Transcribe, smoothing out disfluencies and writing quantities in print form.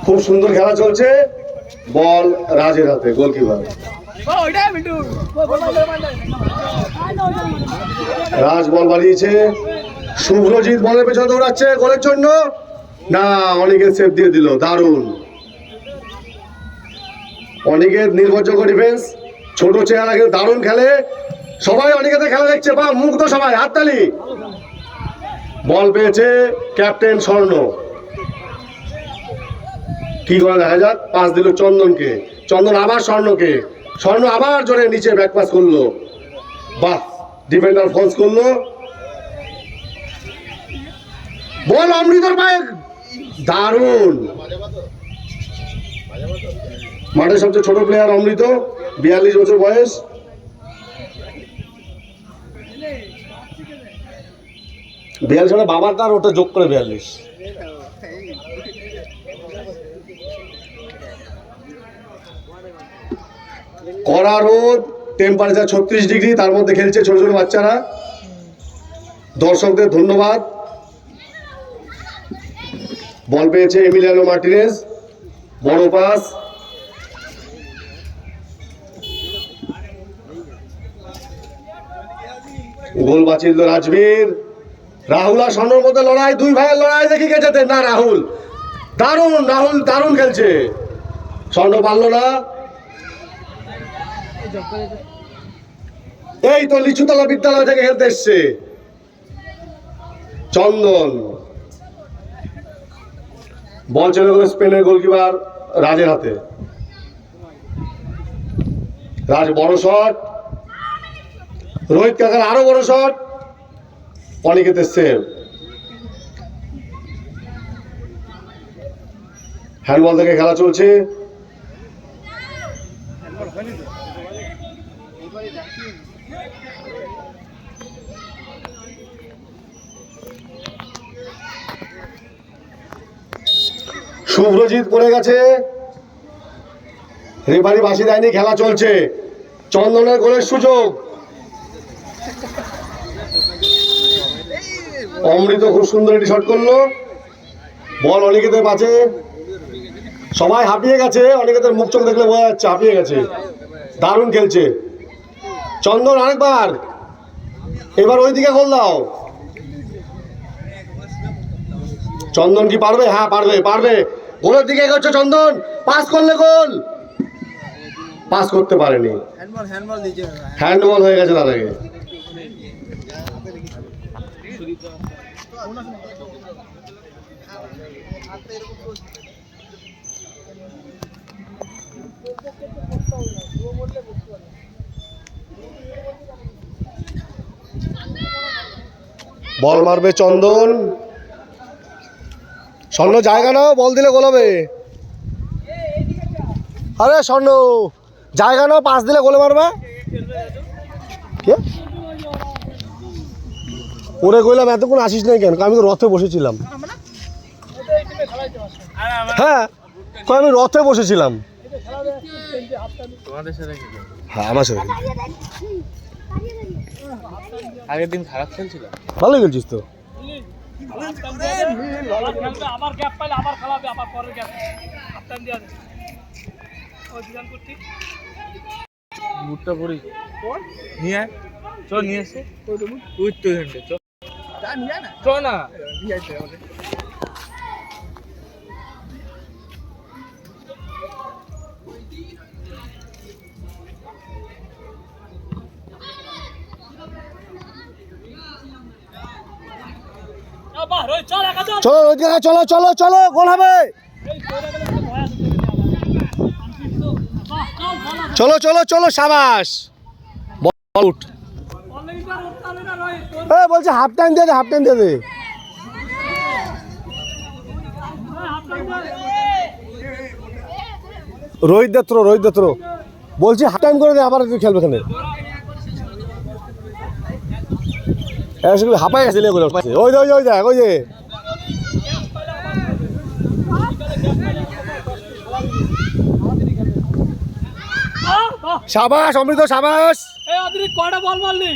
খুব সুন্দর খেলা চলছে। বল রাজের হাতে, গোলকিপার রাজ বল বাড়িয়েছে। শুভ্রজিৎ বলের পেছনে দৌড়াচ্ছে গোলের জন্য, না অনেকের সেভ দিয়ে দিল। দারুণ অনেকের নির্ভরযোগ্য ডিফেন্স, ছোট চেহারা কিন্তু দারুণ খেলে। সবাই অনেকেতে খেলা দেখছে, বা মুগ্ধ সবাই, হাততালি। বল পেয়েছে ক্যাপ্টেন স্বর্ণ, কি করে দেখা যাক। পাস দিল চন্দনকে, চন্দন আবার স্বর্ণকে, স্বর্ণ আবার জোরে নিচে ব্যাক পাস করলো। বাহ, ডিফেন্ডার ফলস করলো। বল অমৃতর পায়ে, দারুণ। মাঠের সবচেয়ে ছোট প্লেয়ার অমৃত, 42 বছর বয়স। বাবার তার ওটা যোগ করে 42। কড়া রোদ, টেম্পারেচার 36 ডিগ্রি, তার মধ্যে খেলছে ছোট ছোট বাচ্চারা। দর্শকদের ধন্যবাদ। বল পেয়েছে এমিলিয়ানো মার্টিনেজ, বড় পাস। গোল বাঁচিল রাজবীর। রাহুল আর স্বর্ণর মধ্যে লড়াই, দুই ভাইয়ের লড়াই, দেখি কে জেতে। না, রাহুল দারুণ, রাহুল দারুণ খেলছে। স্বর্ণ পারল না। এই তো লিচুতলা বিদ্যালয় থেকে খেলতে এসছে চন্দন। বল চলে গেল স্পেনের গোলকিপার রাজের হাতে। রাজ বড় শট, রোহিত কাকার আরো বড় শট, অনিকেতের সেভ। হ্যান্ডবল থেকে খেলা চলছে। শুভ্রজিৎ পড়ে গেছে, রেফারি বাঁশি দেয়নি, খেলা চলছে। চন্দনের গোলের সুযোগ। অমৃত খুব সুন্দর একটি শট করলো। বল অনিকেতের কাছে, সবাই হাঁপিয়ে গেছে। অনিকেতের মুখ চোখ দেখলে বোঝা যাচ্ছে হাঁপিয়ে গেছে। দারুণ খেলছে চন্দন। আরেকবার, এবার ওইদিকে গোল দাও। চন্দন কি পারবে? হ্যাঁ পারবে, পারবে। গোলের দিকে এগোচ্ছে চন্দন, পাস করলে গোল। পাস করতে পারেনি, হ্যান্ডবল হয়ে গেছে তার আগে। বল মারবে চন্দন। স্বর্ণ জায়গা নাও, বল দিলে গোল হবে। আরে স্বর্ণ জায়গা নাও, পাস দিলে গোলে মারবে। কে ওরে কইলাম এতক্ষণ আসিস নাই কেন? আমি তো রথে বসেছিলাম। হ্যাঁ, আমি রথে বসেছিলাম। হ্যাঁ, আমার সাথে আগের দিন খারাপ খেলছিল। ভালো খেলছিস তো। বুটটা পরি নিয়ে আয়, চ নিয়ে এসে উঠ তো ঘন্টে চ চ না নিয়ে আইতে আমাদের। চলো চলো চলো চলো, গোল হবে। চলো চলো চলো, সাবাস। বলছে হাফ টাইম দিয়ে দে, হাফ টাইম দিয়ে দে। রোহিত দত্ত, রোহিত দত্ত বলছি হাফ টাইম করে দে, আবার খেলবে এখানে। হাঁপাই গেছে, ওই ওই ওই দেখ, ওই যে সাবাস অমৃত, সাবাস। কয়টা বল মারলি?